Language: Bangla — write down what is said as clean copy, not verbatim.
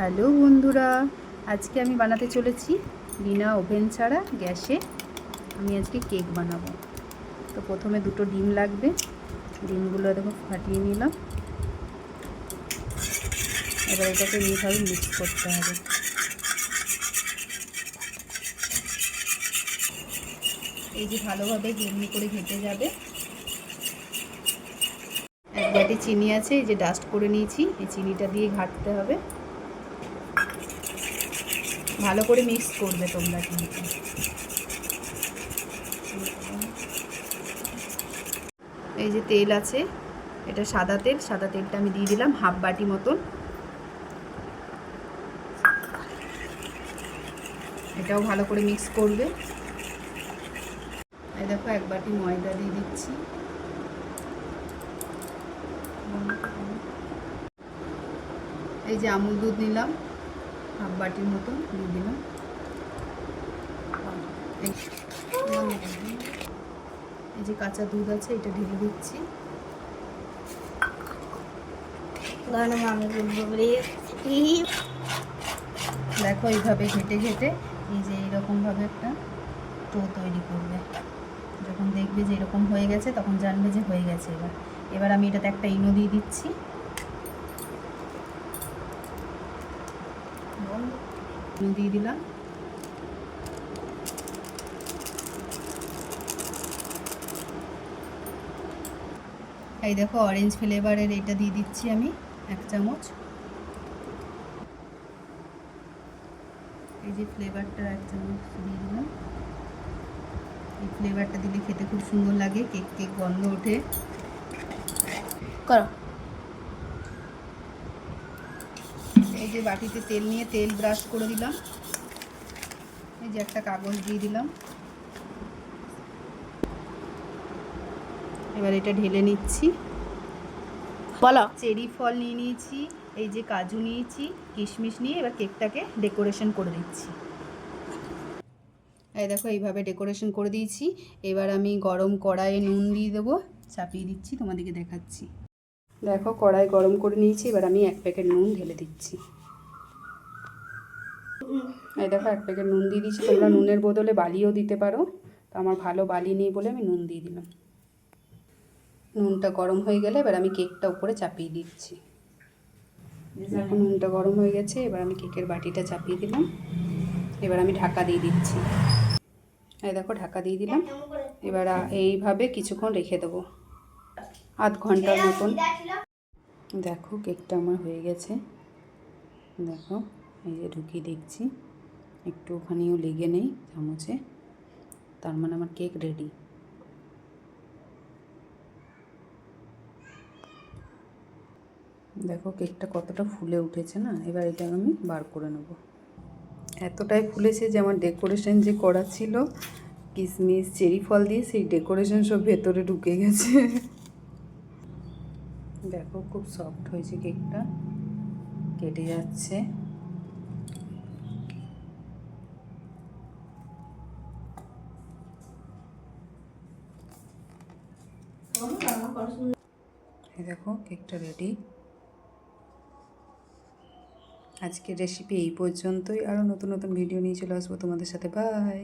হ্যালো বন্ধুরা, আজকে আমি বানাতে চলেছি বিনা ওভেন ছাড়া গ্যাসে আমি আজকে কেক বানাবো। তো প্রথমে দুটো ডিম লাগবে, ডিমগুলো দেখো ফাটিয়ে নিলাম। এবার এটাকে এইভাবে মিক্স করতে হবে। এই যে ভালোভাবে এমনি করে ঘেটে যাবে। এক বাটি চিনি আছে, এই যে ডাস্ট করে নিয়েছি, এই চিনিটা দিয়ে ঘাটতে হবে। ভালো করে মিক্স করবে তোমরা কিন্তু। এই যে তেল আছে, এটা সাদা তেল, সাদা তেলটা আমি দিয়ে দিলাম হাফ বাটি মতন। এটাও ভালো করে মিক্স করবে। এই দেখো এক বাটি ময়দা দিয়ে দিচ্ছি। এই যে আমুল দুধ নিলাম হাফ বাটির মতন দিয়ে দিলাম। এই যে কাঁচা দুধ আছে, এটা ঢেলে দিচ্ছি। দেখো এইভাবে ঘেটে ঘেটে এই যে এইরকমভাবে একটা টো তৈরি করবে। যখন দেখবে যে এরকম হয়ে গেছে তখন জানবে যে হয়ে গেছে। এবার আমি এটাতে একটা ইনো দিয়ে দিচ্ছি। ইনো দিয়ে দিলাম। এই দেখো অরেঞ্জ ফ্লেভারের এটা দিয়ে দিচ্ছি আমি 1 চামচ। এই যে ফ্লেভারটা 1 চামচ দিয়ে দিলাম। এই ফ্লেভারটা দিলে খেতে খুব সুন্দর লাগে, কেক কেক গন্ধ ওঠে। করো। এই যে বাটিতে তেল নিয়ে তেল ব্রাশ করে দিলাম। এই যে একটা কাগজ দিয়ে দিলাম। এবার এটা ঢেলে নিচ্ছি। বলো। চেরি ফল নিয়ে নিয়েছি, এই যে কাজু নিয়েছি, কিশমিশ নিয়ে এবার কেকটাকে ডেকোরেশন করে দিচ্ছি। এই দেখো এইভাবে ডেকোরেশন করে দিয়েছি। এবার আমি গরম কড়াইয়ে নুন দিয়ে দেবো, চাপিয়ে দিচ্ছি, তোমাদেরকে দেখাচ্ছি। দেখো কড়াই গরম করে নিয়েছি, এবার আমি 1 প্যাকেট নুন ঢেলে দিচ্ছি। এই দেখো 1 প্যাকেট নুন দিয়ে দিচ্ছি। তোমরা নুনের বদলে বালিও দিতে পারো, তো আমার ভালো বালি নেই বলে আমি নুন দিয়ে দিলাম। নুনটা গরম হয়ে গেলে এবার আমি কেকটা উপরে চাপিয়ে দিচ্ছি। এখন নুনটা গরম হয়ে গেছে, এবার আমি কেকের বাটিটা চাপিয়ে দিলাম। এবার আমি ঢাকা দিয়ে দিচ্ছি। এই দেখো ঢাকা দিয়ে দিলাম। এবার এইভাবে কিছুক্ষণ রেখে দেবো, আধ ঘন্টার মতন। দেখো কেকটা আমার হয়ে গেছে। দেখো এই যে ঢুকিয়ে দেখছি, একটুখানিও লেগে নেই চামচে, তার মানে আমার কেক রেডি। দেখো কেকটা কতটা ফুলে উঠেছে না। এবার এটা আমি বার করে নেব। এতটাই ফুলেছে যে আমার ডেকোরেশন যে করা ছিল কিশমিশ চেরি ফল দিয়ে, সেই ডেকোরেশন সব ভেতরে ঢুকে গেছে। দেখো খুব সফট হয়েছে কেকটা, কেটে যাচ্ছে। এই দেখো কেকটা রেডি। আজকের রেসিপি এই পর্যন্তই। আরও নতুন নতুন ভিডিও নিয়ে চলে আসবো তোমাদের সাথে। বাই।